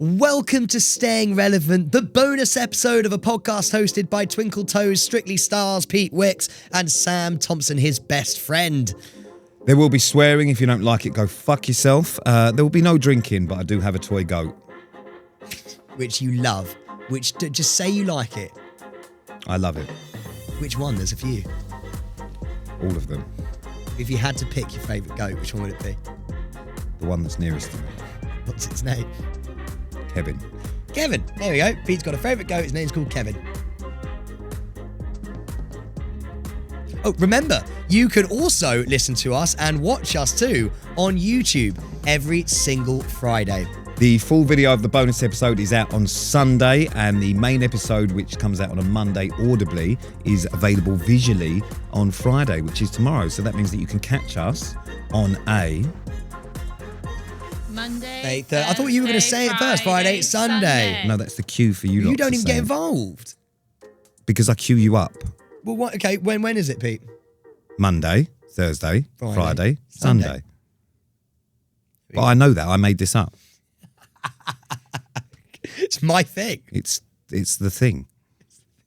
Welcome to Staying Relevant, the bonus episode of a podcast hosted by Twinkle Toes, Strictly Stars, Pete Wicks, and Sam Thompson, his best friend. There will be swearing. If you don't like it, go fuck yourself. There will be no drinking, but I do have a toy goat. Which you love. Just say you like it. I love it. Which one? There's a few. All of them. If you had to pick your favourite goat, which one would it be? The one that's nearest to me. What's its name? Kevin. Kevin. There we go. Pete's got a favourite goat. His name's called Kevin. Oh, remember, you can also listen to us and watch us too on YouTube every single Friday. The full video of the bonus episode is out on Sunday, and the main episode, which comes out on a Monday audibly, is available visually on Friday, which is tomorrow. So that means that you can catch us on a... Monday, I thought you were going to say it first. Friday, Sunday. No, that's the cue for you lot You don't to even say get it. involved. Because I cue you up. Well, what? Okay, when is it, Pete? Monday, Thursday, Friday, Sunday. Sunday. But I know that. I made this up. It's my thing. It's the thing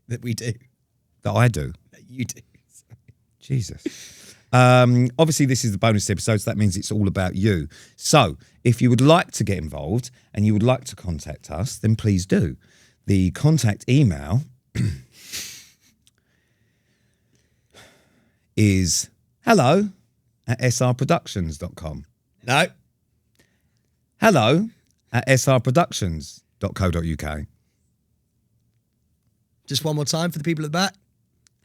That we do. that I do. That you do. Jesus. Obviously, this is the bonus episode, so that means it's all about you. So, if you would like to get involved and you would like to contact us, then please do. The contact email is hello@srproductions.com. No. hello@srproductions.co.uk. Just one more time for the people at the back.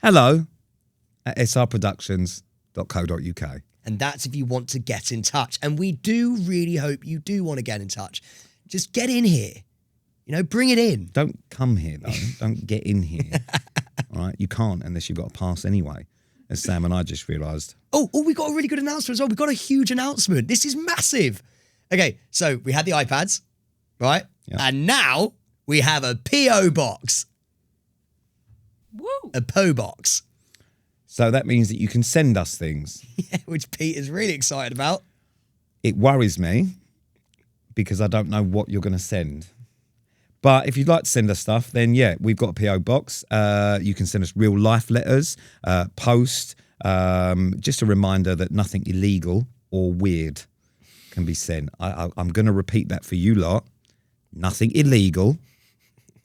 hello@srproductions.co.uk. And that's if you want to get in touch. And we do really hope you do want to get in touch. Just get in here. You know, bring it in. Don't come here, though. Don't get in here. All right? You can't unless you've got a pass anyway, as Sam and I just realised. Oh, we got a really good announcement as well. We got a huge announcement. This is massive. Okay, so we had the iPads, right? Yep. And now we have a P.O. box. Woo! A PO box. So that means that you can send us things. Yeah, which Pete is really excited about. It worries me because I don't know what you're going to send. But if you'd like to send us stuff, then yeah, we've got a P.O. box. You can send us real life letters, post. Just a reminder that nothing illegal or weird can be sent. I'm going to repeat that for you lot. Nothing illegal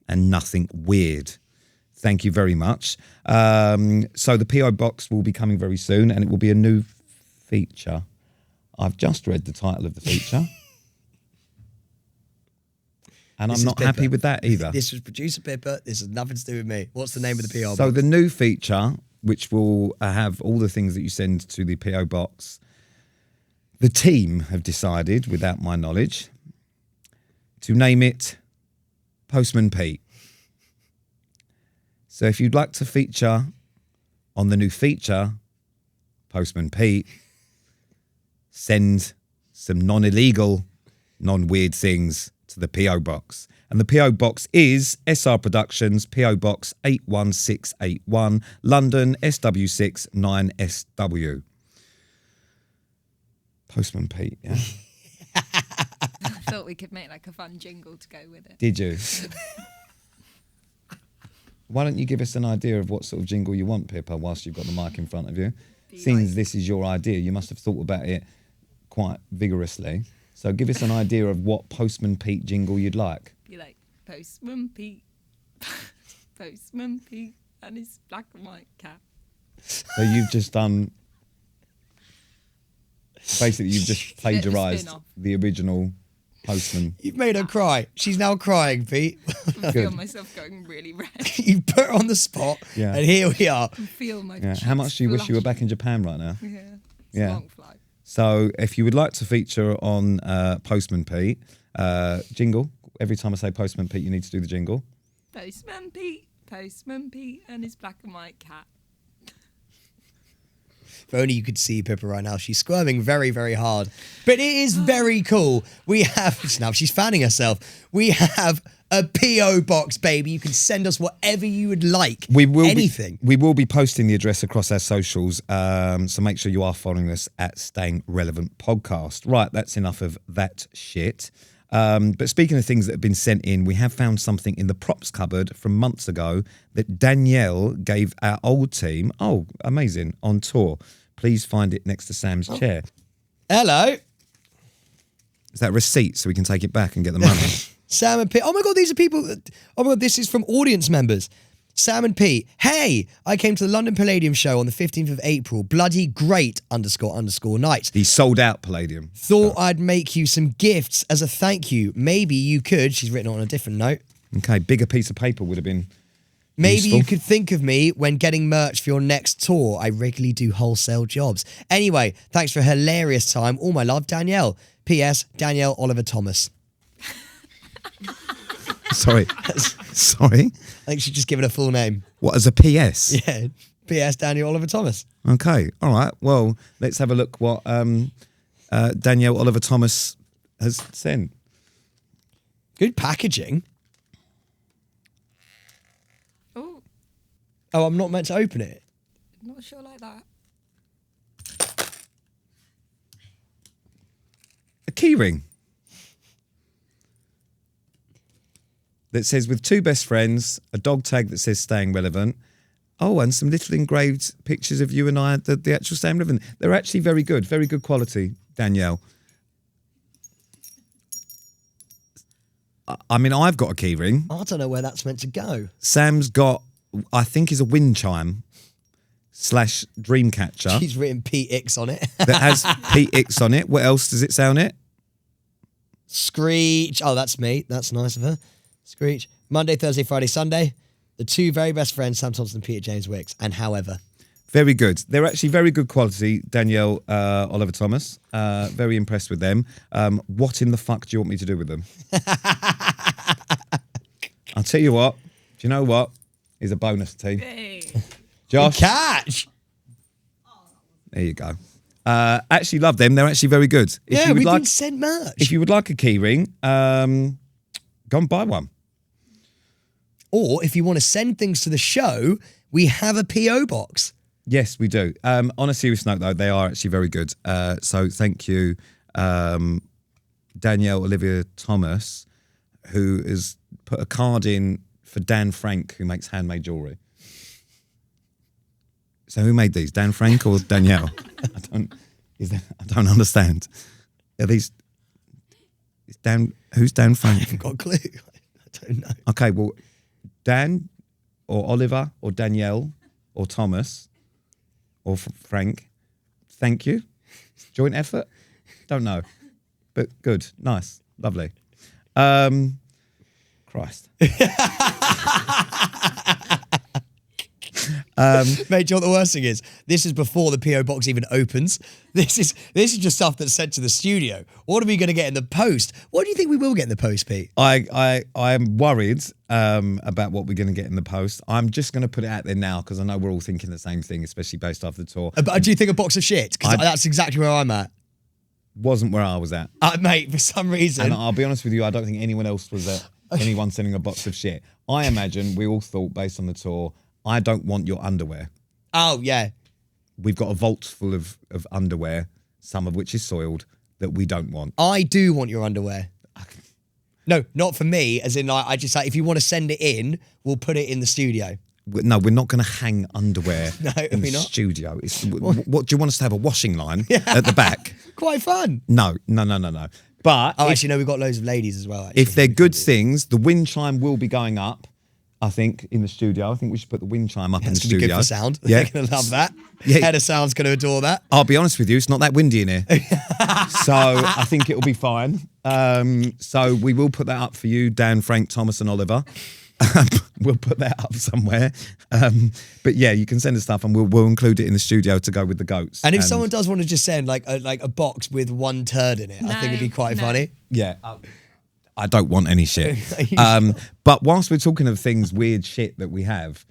and nothing weird. Thank you very much. So the P.O. box will be coming very soon, and it will be a new feature. I've just read the title of the feature. And I'm not happy with that either. This was producer Pippa. This has nothing to do with me. What's the name of the P.O. box? So the new feature, which will have all the things that you send to the P.O. box, the team have decided, without my knowledge, to name it Postman Pete. So if you'd like to feature on the new feature, Postman Pete, send some non-illegal, non-weird things to the P.O. box. And the P.O. box is SR Productions, P.O. Box 81681, London, SW6 9SW. Postman Pete, yeah? I thought we could make like a fun jingle to go with it. Did you? Why don't you give us an idea of what sort of jingle you want, Pippa, whilst you've got the mic in front of you? Since this is your idea, you must have thought about it quite vigorously. So give us an idea of what Postman Pete jingle you'd like. Be like, Postman Pete, Postman Pete and his black and white cat. So you've just done... Basically, you've just plagiarised the original Postman. You've made her cry. She's now crying, Pete. I feel myself going really red. You put her on the spot, Yeah. and here we are. I can feel my Yeah. How much do you wish you were back in Japan right now? Yeah, it's Yeah. a long flight. So if you would like to feature on Postman Pete, jingle, every time I say Postman Pete, you need to do the jingle. Postman Pete and his black and white cat. If only you could see Pippa right now. She's squirming very, very hard. But it is very cool. We have... Now she's fanning herself. We have a P.O. box, baby. You can send us whatever you would like. Anything. We will be posting the address across our socials. So make sure you are following us at Staying Relevant Podcast. Right, that's enough of that shit. But speaking of things that have been sent in, we have found something in the props cupboard from months ago that Danielle gave our old team. Oh, amazing. On tour. Please find it next to Sam's chair. Hello. Is that a receipt so we can take it back and get the money? Sam and Pete. Oh my God, these are people. Oh my God, this is from audience members. Sam and Pete. Hey, I came to the London Palladium show on the 15th of April. Bloody great _ night. He sold out Palladium. Thought I'd make you some gifts as a thank you. Maybe you could. She's written it on a different note. Okay, bigger piece of paper would have been Maybe useful. you could think of me when getting merch for your next tour. I regularly do wholesale jobs. Anyway, thanks for a hilarious time. All my love, Danielle. P.S. Danielle Oliver Thomas. Sorry. Sorry? I think she's just given a full name. What, as a PS? Yeah. P.S. Danielle Oliver Thomas. Okay, all right. Well, let's have a look what Danielle Oliver Thomas has sent. Good packaging. Oh, Oh, I'm not meant to open it. not sure like that. A keyring that says, with two best friends, a dog tag that says staying relevant. Oh, and some little engraved pictures of you and I, the actual staying relevant. They're actually very good quality, Danielle. I mean, I've got a keyring. I don't know where that's meant to go. Sam's got, I think, is a wind chime / dream catcher She's written PX on it. that has PX on it. What else does it say on it? Screech. Oh, that's me. That's nice of her. Screech. Monday, Thursday, Friday, Sunday. The two very best friends, Sam Thompson and Peter James Wicks. And however. Very good. They're actually very good quality, Danielle Oliver Thomas. Very impressed with them. What in the fuck do you want me to do with them? I'll tell you what. Do you know what? Here's a bonus team. Hey. Josh. Catch. There you go. Actually love them. They're actually very good. If Yeah, you would we've like, been sent merch. if you would like a key ring, go and buy one. Or if you want to send things to the show, we have a P.O. box. Yes, we do. On a serious note, though, they are actually very good. So thank you, Danielle Olivia Thomas, who has put a card in for Dan Frank, who makes handmade jewellery. So who made these, Dan Frank or Danielle? I don't understand. Are these? Is Dan? Who's Dan Frank? I've got a clue. I don't know. Okay, well, Dan or Oliver or Danielle or Thomas or Frank, thank you. Joint effort? Don't know. But good, nice, lovely. Christ. Mate, do you know what the worst thing is? This is before the P.O. box even opens. This is just stuff that's sent to the studio. What are we going to get in the post? What do you think we will get in the post, Pete? I am worried about what we're going to get in the post. I'm just going to put it out there now because I know we're all thinking the same thing, especially based off the tour. But do you think a box of shit? Because that's exactly where I'm at. Wasn't where I was at. Mate, for some reason. And I'll be honest with you, I don't think anyone else was at anyone sending a box of shit. I imagine we all thought, based on the tour, I don't want your underwear. Oh, yeah. We've got a vault full of underwear, some of which is soiled, that we don't want. I do want your underwear. No, not for me. As in, I just like, if you want to send it in, we'll put it in the studio. No, we're not going to hang underwear in the we're not. studio. What do you want us to have, a washing line at the back? Quite fun. No. But Actually, no, we've got loads of ladies as well. Actually. if they're good things, the wind chime will be going up, I think, in the studio. I think we should put the wind chime up in the It's going to be studio. good for sound. Yeah. They're going to love that. Yeah. Head of sound's going to adore that. I'll be honest with you, it's not that windy in here. So I think it'll be fine. So we will put that up for you, Dan, Frank, Thomas and Oliver. We'll put that up somewhere. But yeah, you can send us stuff and we'll include it in the studio to go with the goats. And if someone does want to just send like a box with one turd in it, I think it'd be quite funny. Yeah. I don't want any shit. But whilst we're talking of things, weird shit that we have,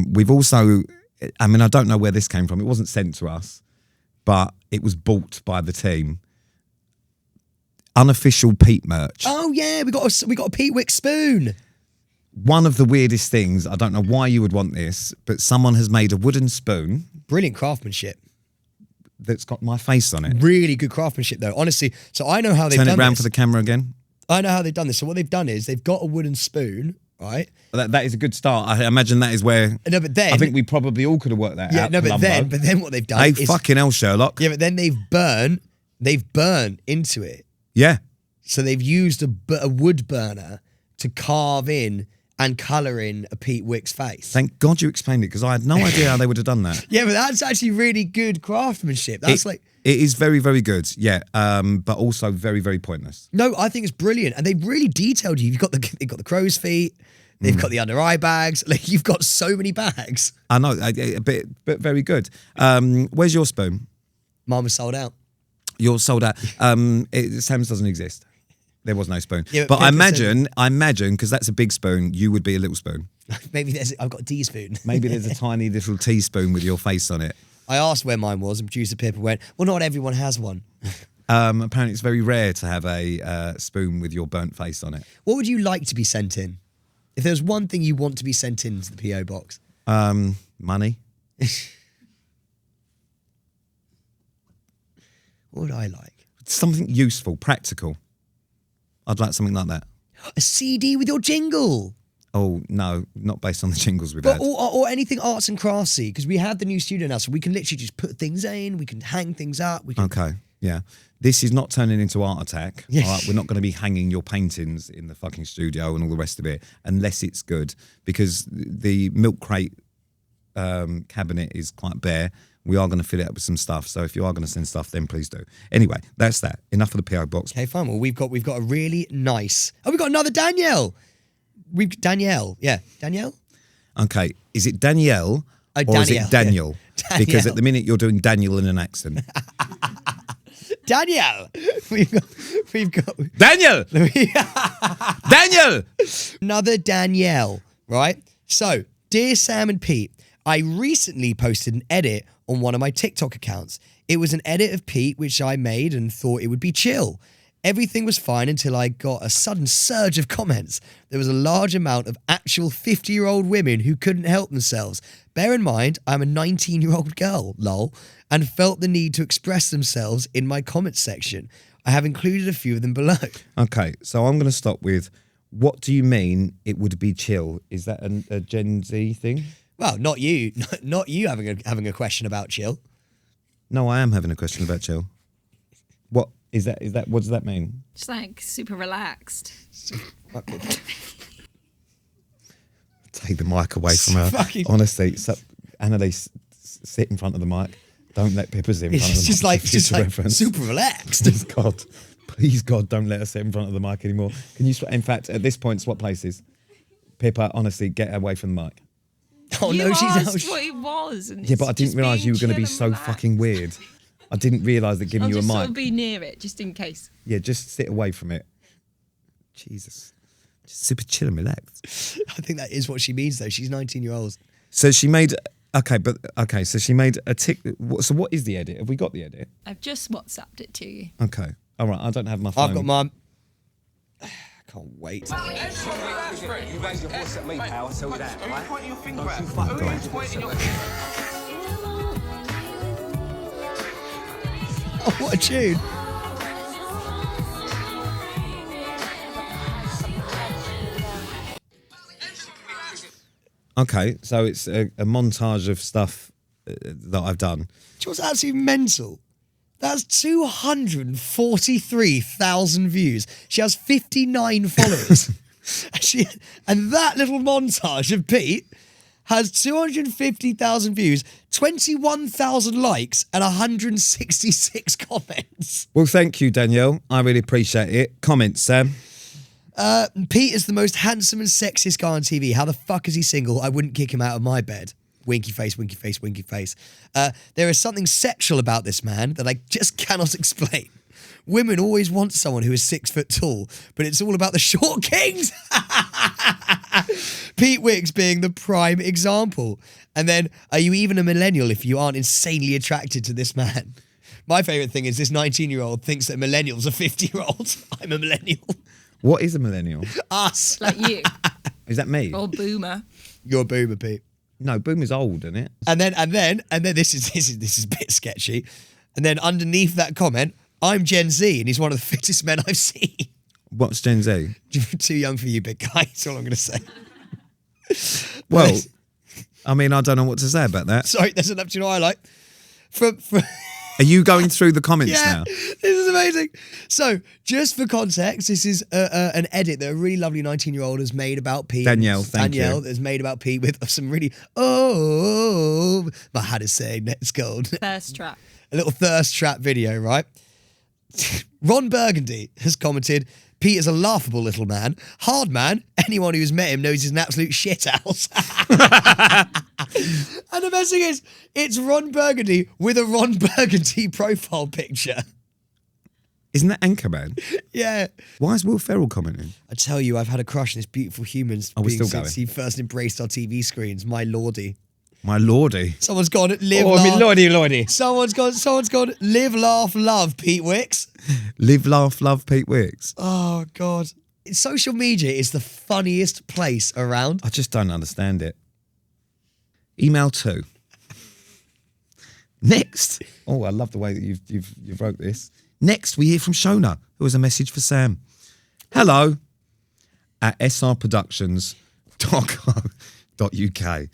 we've also, I mean, I don't know where this came from. It wasn't sent to us, but it was bought by the team. Unofficial Pete merch. Oh yeah, we got a Pete Wick spoon. One of the weirdest things, I don't know why you would want this, but someone has made a wooden spoon Brilliant craftsmanship. that's got my face on it. Really good craftsmanship though. Honestly, so I know how they've Turn done it round this. for the camera again. I know how they've done this. So what they've done is they've got a wooden spoon, right? That is a good start. I imagine that is where. No, but then I think we probably all could have worked that yeah, out. no, but Columbo. then what they've done Hey, is fucking hell, Sherlock. yeah, but then they've burned into it. Yeah. So they've used a wood burner to carve in and colour in a Pete Wick's face. Thank God you explained it because I had no idea how they would have done that. Yeah, but that's actually really good craftsmanship. That's It is very, very good. Yeah. But also very, very pointless. no, I think it's brilliant, and they've really detailed you. They've got the crow's feet. They've got the under eye bags. Like you've got so many bags. I know, but very good. Where's your spoon? Mine was sold out. You're sold out. Sam's doesn't exist. There was no spoon. Yeah, but but I imagine, because that's a big spoon, you would be a little spoon. Maybe I've got a teaspoon. Maybe there's a tiny little teaspoon with your face on it. I asked where mine was, and producer Pippa went, well, not everyone has one. Apparently, it's very rare to have a spoon with your burnt face on it. What would you like to be sent in? If there's one thing you want to be sent into the P.O. box. Money. What would I like? Something useful, practical. I'd like something like that. A CD with your jingle. Oh, no, not based on the jingles we've But, had. or anything arts and craftsy, because we have the new studio now, so we can literally just put things in, we can hang things up. We can... Okay, yeah. This is not turning into Art Attack. Yeah. All right? We're not going to be hanging your paintings in the fucking studio and all the rest of it, unless it's good, because the milk crate cabinet is quite bare. We are going to fill it up with some stuff. So if you are going to send stuff, then please do. Anyway, that's that. Enough of the PO box. Okay, fine. Well, we've got a really nice... Oh, we've got another Danielle. Danielle. Yeah, Danielle? Okay, is it Danielle or is Danielle, it Daniel? yeah. Because Danielle. at the minute you're doing Daniel in an accent. Danielle! We've got Daniel! Daniel! another Danielle, right? So, dear Sam and Pete, I recently posted an edit on one of my TikTok accounts. It was an edit of Pete which I made and thought it would be chill. Everything was fine until I got a sudden surge of comments. There was a large amount of actual 50-year-old women who couldn't help themselves. Bear in mind, I'm a 19-year-old girl, lol, and felt the need to express themselves in my comments section. I have included a few of them below. Okay, so I'm going to stop with, what do you mean it would be chill? Is that a Gen Z thing? Well, not you. Not you having a question about chill. No, I am having a question about chill. What is that? What does that mean? Just like super relaxed. Take the mic away from her. Fucking- Honestly, Annalise, sit in front of the mic. Don't let Pippa sit in front of the mic. It's just like reference. super relaxed. Please God, don't let her sit in front of the mic anymore. Can you? In fact, at this point, swap places. Pippa, honestly, get away from the mic. Oh you no, she's asked what it was. And Yeah, it's but I didn't just realise being you were going to chill be and so relaxed. fucking weird. I didn't realise that giving I'll you a just mic. sort of be near it, just in case. Yeah, just sit away from it. Jesus. Just super chill and relaxed. I think that is what she means, though. She's 19-year-olds. So she made... so she made a tick... So what is the edit? Have we got the edit? I've just WhatsApped it to you. Okay. All right, I don't have my phone. I've got mine. I can't wait. You raise your voice at me, pal, I'll tell you that, right? Pointing your finger at? Who are you pointing your Oh, what a tune. Okay, so it's a montage of stuff that I've done. Do you know what's absolutely mental? That's 243,000 views. She has 59 followers. and that little montage of Pete has 250,000 views, 21,000 likes, and 166 comments. Well, thank you, Danielle. I really appreciate it. Comments, Sam. Pete is the most handsome and sexiest guy on TV. How the fuck is he single? I wouldn't kick him out of my bed. Winky face, winky face, winky face. There is something sexual about this man that I just cannot explain. Women always want someone who is 6 foot tall, but it's all about the short kings. Pete Wicks being the prime example. And then, are you even a millennial if you aren't insanely attracted to this man? My favourite thing is this 19-year-old thinks that millennials are 50-year-olds. I'm a millennial. What is a millennial? Us. Like you. Is that me? Or boomer. You're a boomer, Pete. No, Boomer's old, isn't it? And then this is a bit sketchy. And then underneath that comment, I'm Gen Z and he's one of the fittest men I've seen. What's Gen Z? Too young for you, big guy. That's all I'm going to say. Well, I mean, I don't know what to say about that. Sorry, there's an up to highlight. From Are you going through the comments yeah, now? this is amazing. So, just for context, this is an edit that a really lovely 19-year-old has made about Pete. Danielle, thank you. Danielle has made about Pete with some really, my hat is saying it's gold. Thirst trap. A little thirst trap video, right? Ron Burgundy has commented, Pete is a laughable little man. Hard man. Anyone who's met him knows he's an absolute shithouse. And the best thing is, it's Ron Burgundy with a Ron Burgundy profile picture. Isn't that Anchorman? Yeah. Why is Will Ferrell commenting? I tell you, I've had a crush on this beautiful human we're still since going? he first embraced our TV screens. My lordy. My lordy. Someone's gone, live, Oh, laugh. me lordy. Someone's gone, live, laugh, love, Pete Wicks. Live, laugh, love Pete Wicks. Oh, God. Social media is the funniest place around. I just don't understand it. Email 2. Next. Oh, I love the way that you've wrote this. Next, we hear from Shona, who has a message for Sam. Hello at srproductions.co.uk.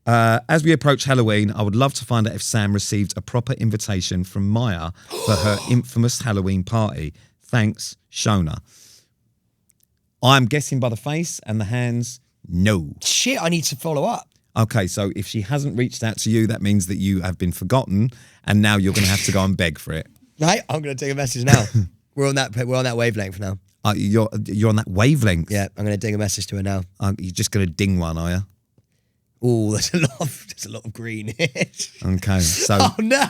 As we approach Halloween, I would love to find out if Sam received a proper invitation from Maya for her infamous Halloween party. Thanks, Shona. I'm guessing by the face and the hands, no. Shit, I need to follow up. Okay, so if she hasn't reached out to you, that means that you have been forgotten, and now you're going to have to go and beg for it. Right, I'm going to take a message now. We're on that wavelength now. You're on that wavelength. Yeah, I'm going to ding a message to her now. You're just going to ding one, are you? Oh, there's a lot of green here. Okay, so Oh no!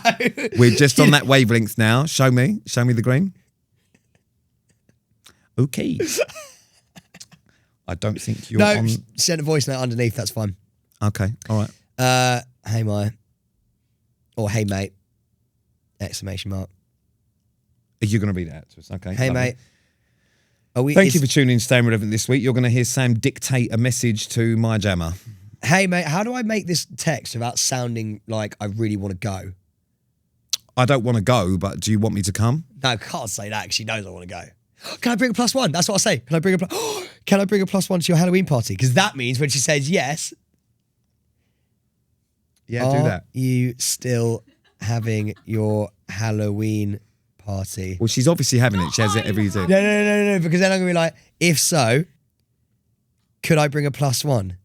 we're just on that wavelength now. Show me the green. Okay. I don't think you're No, on. send a voice note underneath. That's fine. Okay, all right. Hey Maya, or hey mate! Exclamation mark. Are you going to read it out to us? Okay. Hey lovely. mate. Are we? Thank you for tuning in to Staying Relevant this week. You're going to hear Sam dictate a message to my Jama. Hey mate, how do I make this text without sounding like I really want to go? I don't want to go, but do you want me to come? No, I can't say that because she knows I want to go. Can I bring a +1? That's what I say. Can I bring a +1 to your Halloween party? Because that means when she says yes, Yeah, do that. Are you still having your Halloween party? Well, she's obviously having it. She has it every day. No, because then I'm going to be like, if so, could I bring a +1?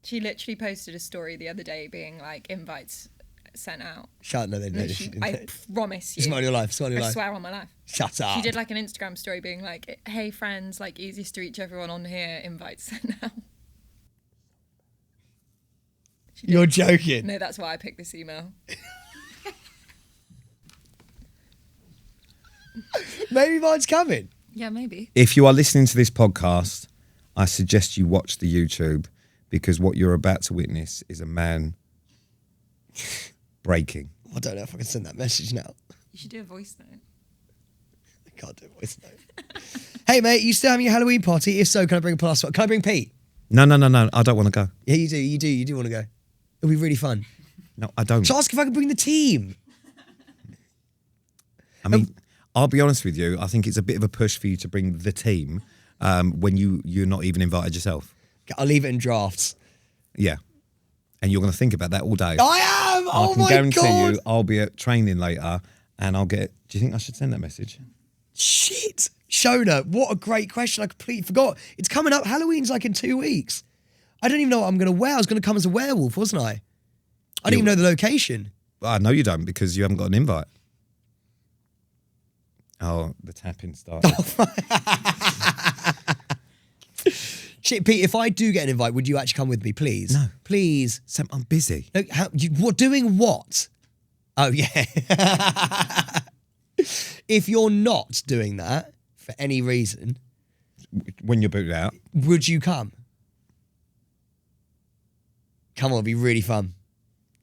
She literally posted a story the other day being like, invites sent out. Shut up, no, they And didn't. I promise you. Smile your life, smile your I life. swear on my life. Shut up. She did like an Instagram story being like, hey friends, like easiest to reach everyone on here, invites sent out. She did. You're joking. No, that's why I picked this email. Maybe mine's coming. Yeah, maybe. If you are listening to this podcast, I suggest you watch the YouTube, because what you're about to witness is a man breaking. I don't know if I can send that message now. You should do a voice note. I can't do a voice note. Hey mate, you still having your Halloween party? If so, can I bring a +1? Can I bring Pete? No, I don't want to go. Yeah, you do want to go. It'll be really fun. No, I don't. So ask if I can bring the team. I mean, I'll be honest with you. I think it's a bit of a push for you to bring the team when you're not even invited yourself. I'll leave it in drafts. Yeah. And you're going to think about that all day. I am! Oh I can my guarantee God! you I'll be at training later and I'll get... Do you think I should send that message? Shit! Shona, what a great question. I completely forgot. It's coming up. Halloween's like in 2 weeks. I don't even know what I'm going to wear. I was going to come as a werewolf, wasn't I? I didn't even know the location. Well, I know you don't, because you haven't got an invite. Oh, the tapping started. Shit, Pete, if I do get an invite, would you actually come with me, please? No. Please. Sam, I'm busy. No, doing what? Oh, yeah. If you're not doing that for any reason, When you're booted out. would you come? Come on, it'd be really fun.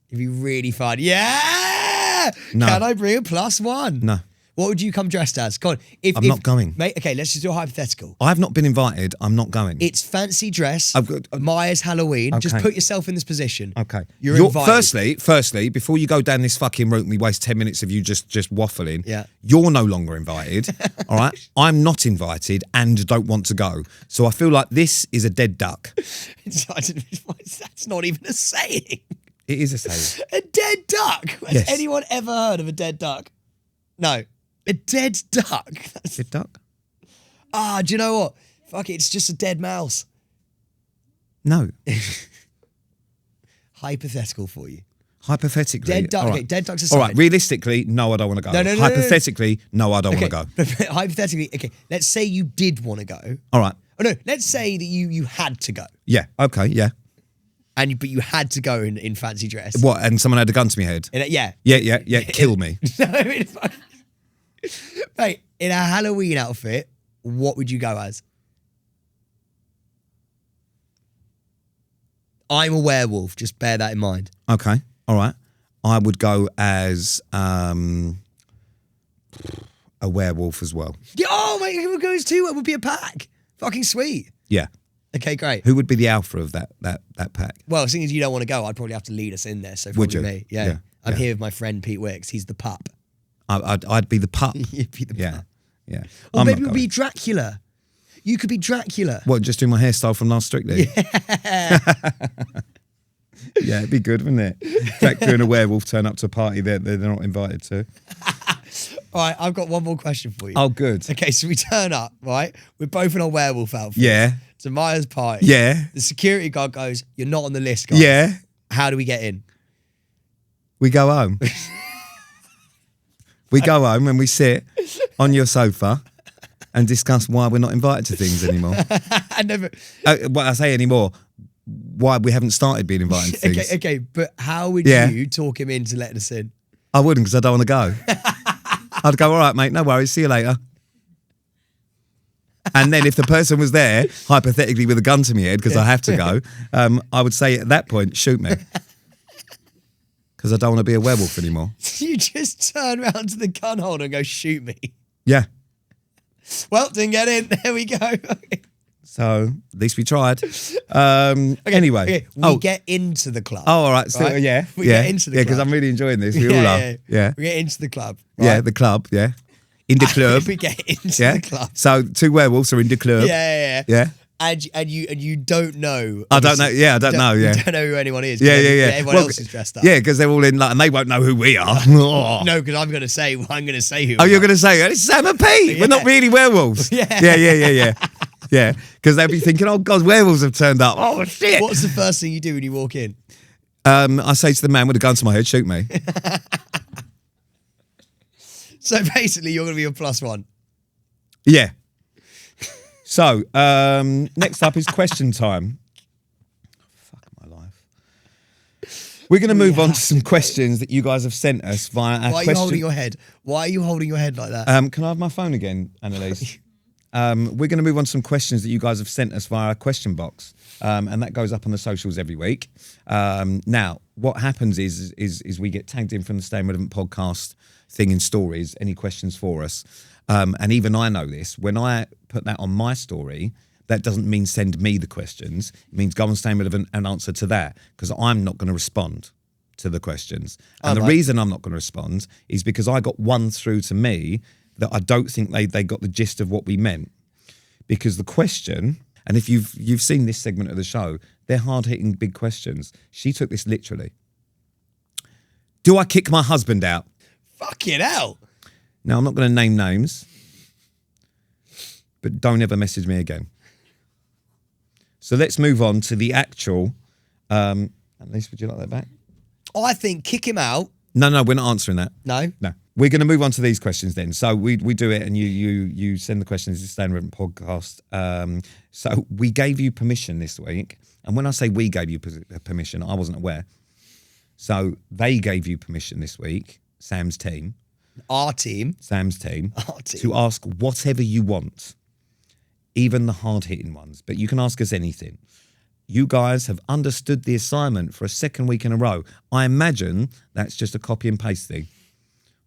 It'd be really fun. Yeah! No. Can I bring a +1? No. What would you come dressed as? Come on. I'm not going. Mate, okay, let's just do a hypothetical. I've not been invited. I'm not going. It's fancy dress. I've got- Maya's Halloween. Okay. Just put yourself in this position. Okay. You're invited. Firstly, before you go down this fucking route and we waste 10 minutes of you just waffling, Yeah. you're no longer invited. All right? I'm not invited and don't want to go. So I feel like this is a dead duck. That's not even a saying. It is a saying. A dead duck. Has Yes. anyone ever heard of a dead duck? No. A dead duck. Dead duck? Do you know what? Fuck it, it's just a dead mouse. No. Hypothetical for you. Hypothetically. Dead duck. all Okay, right. dead duck's All aside. right, realistically, no, I don't want to go. No. Hypothetically, no, I don't want to Okay, go. hypothetically, okay, let's say you did want to go. All right. Oh no, let's say that you had to go. Yeah. Okay. Yeah. But you had to go in fancy dress. What? And someone had a gun to my head? Yeah. Yeah. Kill me. Mate, in a Halloween outfit, what would you go as? I'm a werewolf, just bear that in mind. Okay. All right. I would go as a werewolf as well. Yeah, oh mate, who would go as two? It would be a pack. Fucking sweet. Yeah. Okay, great. Who would be the alpha of that pack? Well, seeing as you don't want to go, I'd probably have to lead us in there. So Would probably you? me. Yeah. Yeah, I'm yeah. here with my friend Pete Wicks. He's the pup. I'd be the pup. You'd be the Yeah. pup. Yeah. Or I'm maybe not it would be going. Dracula. You could be Dracula. What? Just do my hairstyle from last Strictly? Yeah. Yeah, it'd be good, wouldn't it? Dracula and a werewolf turn up to a party that they're not invited to. All right, I've got one more question for you. Oh, good. Okay, so we turn up, right? We're both in our werewolf outfits. Yeah. To Maya's party. Yeah. The security guard goes, "You're not on the list, guys." Yeah. How do we get in? We go home. We go home and we sit on your sofa and discuss why we're not invited to things anymore. I never. What I say anymore, why we haven't started being invited to things. Okay, but how would Yeah. you talk him into letting us in? I wouldn't because I don't want to go. I'd go, all right, mate, no worries, see you later. And then if the person was there, hypothetically with a gun to my head, because I have to go, I would say at that point, shoot me. Because I don't want to be a werewolf anymore. You just turn around to the gun holder and go, "Shoot me." Yeah. Well, didn't get in. There we go. So at least we tried. Anyway. Okay, we get into the club. Oh, all right. So, right? yeah. We yeah. get into the Yeah, club. because I'm really enjoying this. We all are. Yeah. We get into the club. Yeah, right? the club. Yeah. In the club. We get into Yeah. the club. So two werewolves are in the club. Yeah. Yeah. And you don't know. I don't know. Yeah, I don't know. Yeah. You don't know who anyone is. Yeah. Everyone Well, else is dressed up. Yeah, because they're all in like, and they won't know who we are. Oh, No, because I'm going to say who. Oh, you're going to say, it's Sam and Pete. We're not really werewolves. Yeah. Yeah, because they'll be thinking, oh, God, werewolves have turned up. Oh, shit. What's the first thing you do when you walk in? I say to the man with a gun to my head, shoot me. So basically, you're going to be a +1. Yeah. So, next up is question time. Fuck my life. We're going to move on to some questions that you guys have sent us via our Why are you question. holding your head? Why are you holding your head like that? Can I have my phone again, Annalise? We're going to move on to some questions that you guys have sent us via our question box, and that goes up on the socials every week. Now, what happens is we get tagged in from the Staying Relevant podcast thing in stories, any questions for us. And even I know this. When I put that on my story, that doesn't mean send me the questions. It means go on Staying Relevant and answer to that, because I'm not going to respond to the questions. And the reason I'm not going to respond is because I got one through to me that I don't think they got the gist of what we meant. Because the question, and if you've seen this segment of the show, they're hard-hitting big questions. She took this literally. Do I kick my husband out? Fucking hell. Now, I'm not going to name names, but don't ever message me again. So let's move on to the actual... at least, would you like that back? I think kick him out. No, we're not answering that. No. No. We're going to move on to these questions then. So we do it and you send the questions to Staying Relevant podcast. So we gave you permission this week. And when I say we gave you permission, I wasn't aware. So they gave you permission this week, Sam's team, Our team. to ask whatever you want, even the hard-hitting ones. But you can ask us anything. You guys have understood the assignment for a second week in a row. I imagine that's just a copy and paste thing.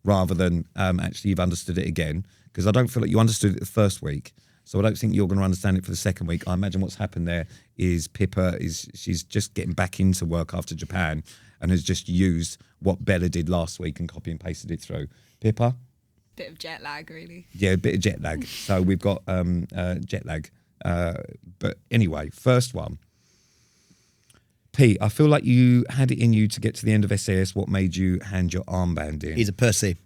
rather than actually you've understood it again. Because I don't feel like you understood it the first week. So I don't think you're going to understand it for the second week. I imagine what's happened there is Pippa she's just getting back into work after Japan and has just used what Bella did last week and copy and pasted it through. Pippa? Bit of jet lag, really. Yeah, a bit of jet lag. So we've got jet lag. But anyway, first one. Pete, I feel like you had it in you to get to the end of SAS. What made you hand your armband in? He's a pussy.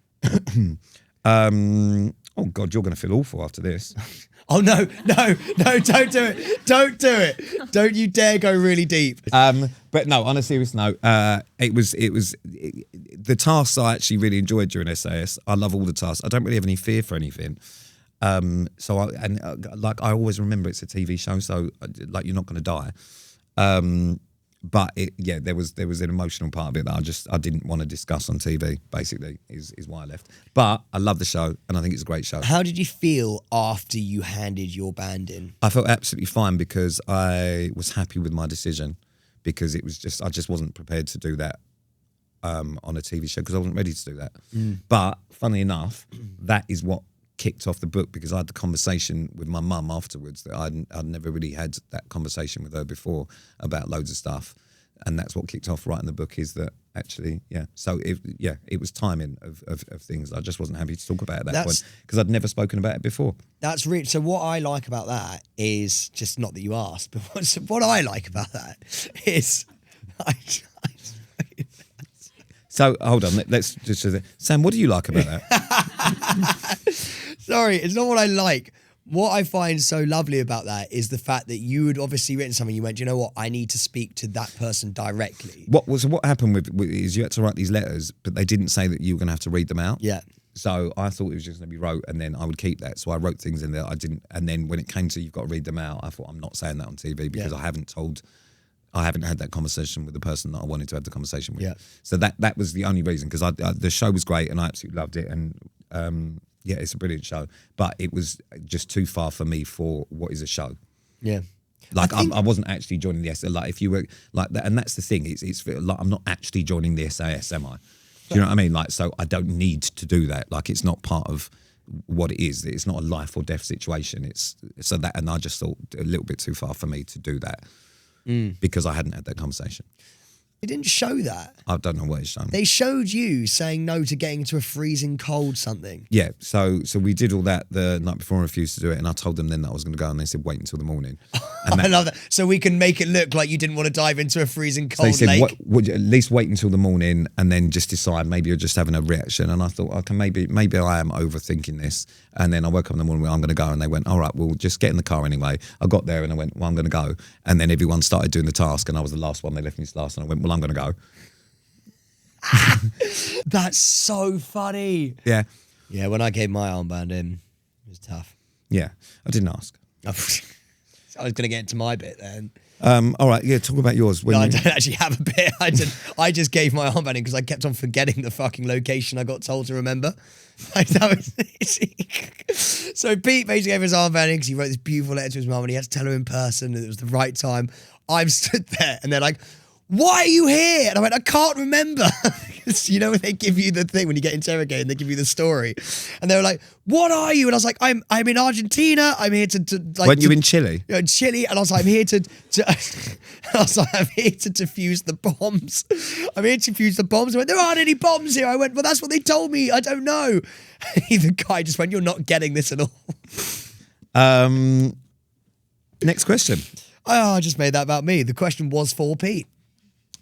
Oh, God, you're going to feel awful after this. Oh, no, don't do it. Don't do it. Don't you dare go really deep. But no, on a serious note, it was the tasks I actually really enjoyed during SAS. I love all the tasks. I don't really have any fear for anything. So I always remember it's a TV show, so like you're not going to die. But there was an emotional part of it that I didn't want to discuss on TV. Basically, is why I left. But I love the show, and I think it's a great show. How did you feel after you handed your band in? I felt absolutely fine because I was happy with my decision, because it was I just wasn't prepared to do that on a TV show because I wasn't ready to do that. But funnily enough, that is what kicked off the book, because I had the conversation with my mum afterwards that I'd never really had that conversation with her before about loads of stuff, and that's what kicked off writing the book. Is that actually so it was timing of things. I just wasn't happy to talk about it at that point because I'd never spoken about it before. That's really, so what I like about that is just, not that you asked, but what I like about that is So hold on, let's just Sam, what do you like about that? Sorry, it's not what I like. What I find so lovely about that is the fact that you had obviously written something. You went, you know what? I need to speak to that person directly. What happened with is you had to write these letters, but they didn't say that you were going to have to read them out. Yeah. So I thought it was just going to be wrote, and then I would keep that. So I wrote things in there. I didn't, and then when it came to you've got to read them out, I thought I'm not saying that on TV because I haven't had that conversation with the person that I wanted to have the conversation with. Yeah. So that was the only reason, because the show was great and I absolutely loved it, and it's a brilliant show, but it was just too far for me for what is a show. Yeah. Like I wasn't actually joining the SAS. Like if you were like that, and that's the thing. It's like I'm not actually joining the SAS, am I? Do you know what I mean? Like, so I don't need to do that. Like, it's not part of what it is. It's not a life or death situation. It's so that, and I just thought a little bit too far for me to do that because I hadn't had that conversation. They didn't show that. I don't know what it's shown. They showed you saying no to getting into a freezing cold something. Yeah, so we did all that the night before and refused to do it, and I told them then that I was going to go, and they said wait until the morning. And I love that. So we can make it look like you didn't want to dive into a freezing cold they said, lake. would you at least wait until the morning and then just decide maybe you're just having a reaction. And I thought, okay, maybe I am overthinking this. And then I woke up in the morning, I'm going to go. And they went, all right, we'll just get in the car anyway. I got there and I went, well, I'm going to go. And then everyone started doing the task, and I was the last one. They left me last, and I went, well, I'm going to go. That's so funny. Yeah. Yeah, when I gave my armband in, it was tough. Yeah, I didn't ask. I was going to get into my bit then. All right, yeah, talk about yours. No, I don't actually have a bit. I just gave my armband in because I kept on forgetting the fucking location I got told to remember. So Pete basically gave his armband in because he wrote this beautiful letter to his mum and he had to tell her in person that it was the right time. I'm stood there and they're like, why are you here? And I went, I can't remember. You know when they give you the thing, when you get interrogated, they give you the story. And they were like, what are you? And I was like, I'm in Argentina. I'm here to like... Weren't you in Chile? In Chile. And I was like, I'm here to I was like, I'm here to defuse the bombs. I'm here to defuse the bombs. I went, there aren't any bombs here. I went, well, that's what they told me. I don't know. The guy just went, you're not getting this at all. Next question. Oh, I just made that about me. The question was for Pete.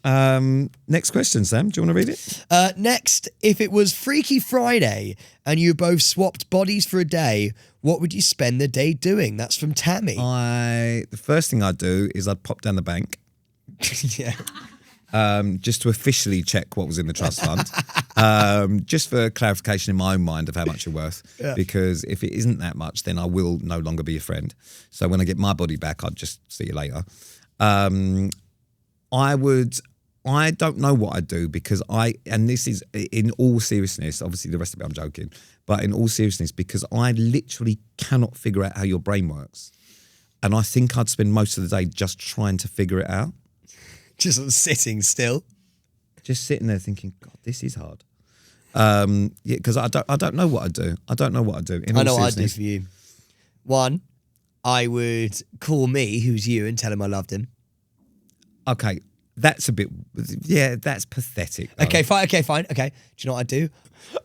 Next question, Sam. Do you want to read it? Next, if it was Freaky Friday and you both swapped bodies for a day, what would you spend the day doing? That's from Tammy. The first thing I'd do is I'd pop down the bank. Yeah. Just to officially check what was in the trust fund. Just for clarification in my own mind of how much you're worth. Yeah. Because if it isn't that much, then I will no longer be a friend. So when I get my body back, I'll just see you later. I don't know what I'd do because and this is in all seriousness, obviously the rest of it I'm joking, but in all seriousness, because I literally cannot figure out how your brain works. And I think I'd spend most of the day just trying to figure it out. Just sitting still. Just sitting there thinking, God, this is hard. Because I don't know what I do. I don't know what I do. I know what I'd do for you. One, I would call me, who's you, and tell him I loved him. Okay, that's a bit. Yeah, that's pathetic. Though. Okay, fine. Okay, do you know what I'd do?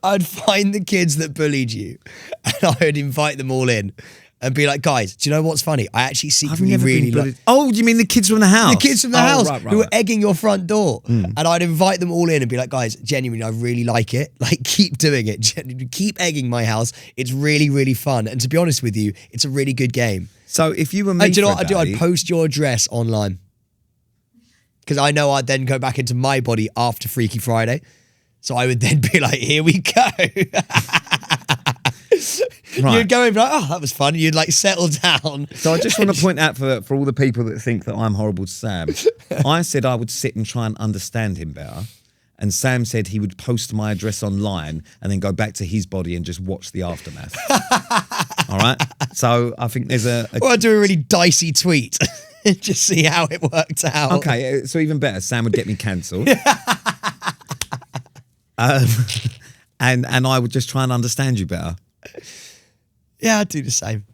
I'd find the kids that bullied you, and I'd invite them all in, and be like, guys, do you know what's funny? I actually secretly really like. Oh, you mean the kids from the house? The kids from the house right, who were egging your front door. And I'd invite them all in and be like, guys, genuinely, I really like it. Like, keep doing it. Keep egging my house. It's really, really fun. And to be honest with you, it's a really good game. So if you were me, And do you know what I'd do? I'd post your address online. Because I know I'd then go back into my body after Freaky Friday. So I would then be like, here we go. Right. You'd go in and be like, oh, that was fun. You'd like settle down. So I just want to point out for all the people that think that I'm horrible to Sam, I said I would sit and try and understand him better. And Sam said he would post my address online and then go back to his body and just watch the aftermath. All right? So I think there's Or I'd do a really dicey tweet. Just see how it worked out. Okay, so even better, Sam would get me cancelled. And I would just try and understand you better. Yeah, I'd do the same.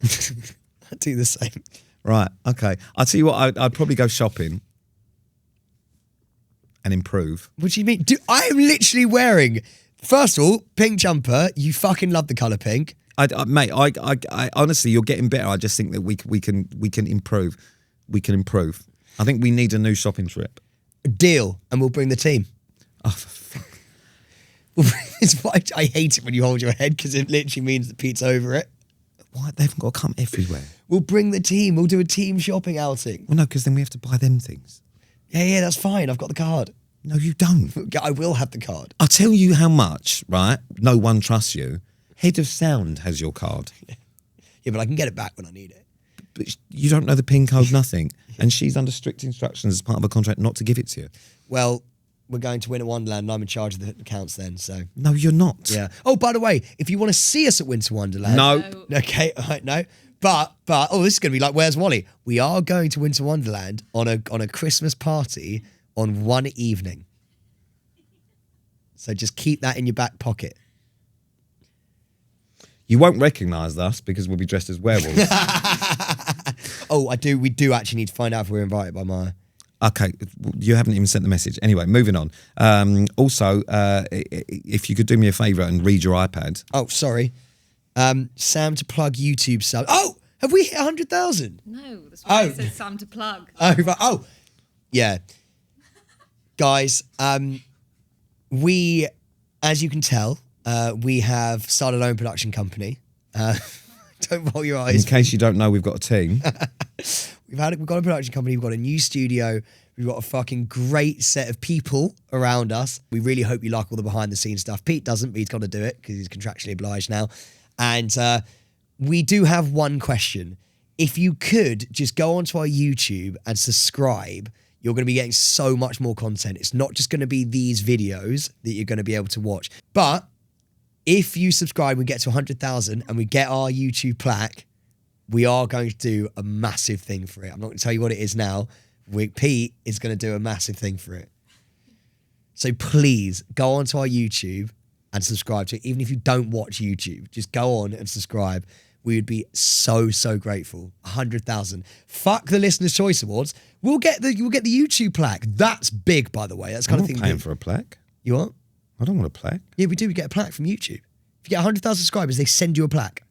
I'd do the same. Right, okay. I'll tell you what, I'd probably go shopping and improve. What do you mean? I am literally wearing, first of all, pink jumper. You fucking love the colour pink. Mate, I honestly, you're getting better. I just think that we can improve. We can improve. I think we need a new shopping trip. Deal, and we'll bring the team. Oh, for fuck. It's why I hate it when you hold your head because it literally means that Pete's over it. Why? They haven't got to come everywhere. We'll bring the team. We'll do a team shopping outing. Well, no, because then we have to buy them things. Yeah, that's fine. I've got the card. No, you don't. I will have the card. I'll tell you how much, right? No one trusts you. Head of Sound has your card. Yeah, but I can get it back when I need it. But you don't know the PIN code, nothing. And she's under strict instructions as part of a contract not to give it to you. Well, we're going to Winter Wonderland and I'm in charge of the accounts then, so. No, you're not. Yeah. Oh, by the way, if you want to see us at Winter Wonderland. No. Okay, all right, no. But, oh, this is going to be like Where's Wally? We are going to Winter Wonderland on a Christmas party on one evening. So just keep that in your back pocket. You won't recognise us because we'll be dressed as werewolves. Oh, we do actually need to find out if we're invited by Maya. Okay, you haven't even sent the message. Anyway, moving on. Also, if you could do me a favour and read your iPad. Oh, sorry. Sam to plug YouTube sub. Oh, have we hit 100,000? No, that's why I said Sam to plug. Oh, right. Oh, yeah. Guys, we, as you can tell, we have started our own production company. Don't roll your eyes. In case you don't know, we've got a team. We've got a production company. We've got a new studio. We've got a fucking great set of people around us. We really hope you like all the behind the scenes stuff. Pete doesn't, but he's got to do it because he's contractually obliged now. And we do have one question. If you could just go onto our YouTube and subscribe, you're going to be getting so much more content. It's not just going to be these videos that you're going to be able to watch. But if you subscribe, we get to 100,000 and we get our YouTube plaque, we are going to do a massive thing for it. I'm not going to tell you what it is now. Pete is going to do a massive thing for it. So please go onto our YouTube and subscribe to it. Even if you don't watch YouTube, just go on and subscribe. We would be so, so grateful. 100,000. Fuck the Listener's Choice Awards. We'll get the YouTube plaque. That's big, by the way. That's kind of thing. I'm paying for a plaque. You what? I don't want a plaque. Yeah, we do. We get a plaque from YouTube. If you get 100,000 subscribers, they send you a plaque.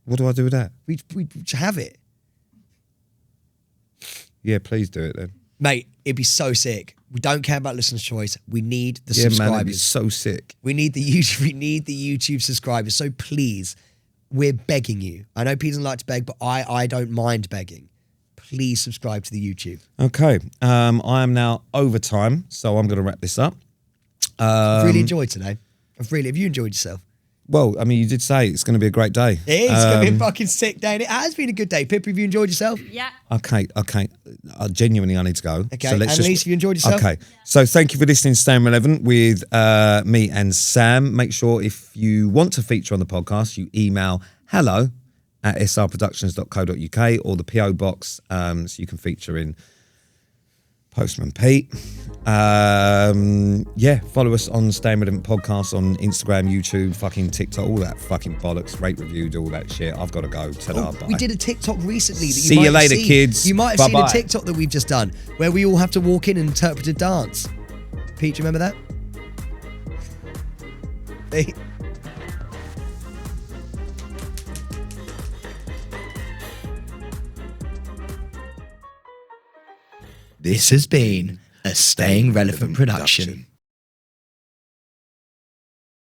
What do I do with that? We have it. Yeah, please do it then. Mate, it'd be so sick. We don't care about listener's choice. We need the Yeah, subscribers. man, it'd be so sick. We need the YouTube subscribers. So please, we're begging you. I know Pete doesn't like to beg, but I don't mind begging. Please subscribe to the YouTube. Okay, I am now over time, so I'm going to wrap this up. I've really enjoyed today. Have you enjoyed yourself? Well, I mean, you did say it's going to be a great day. It is going to be a fucking sick day. And it has been a good day. Pip, have you enjoyed yourself? Yeah. Okay. Genuinely, I need to go. Okay, So let's Annalise, have you enjoyed yourself? Okay, so thank you for listening to Stay Relevant with me and Sam. Make sure if you want to feature on the podcast, you email hello@srproductions.co.uk or the PO box so you can feature in Postman Pete. Yeah, follow us on Staying Relevant Podcast on Instagram, YouTube, fucking TikTok, all that fucking bollocks. Rate, review, do all that shit. I've got to go. Ta-da, bye. We did a TikTok recently. That See might you have later, seen. kids. You might have seen Bye-bye. a TikTok that we've just done where we all have to walk in and interpret a dance. Pete, do you remember that? Hey. This has been a Staying Relevant production.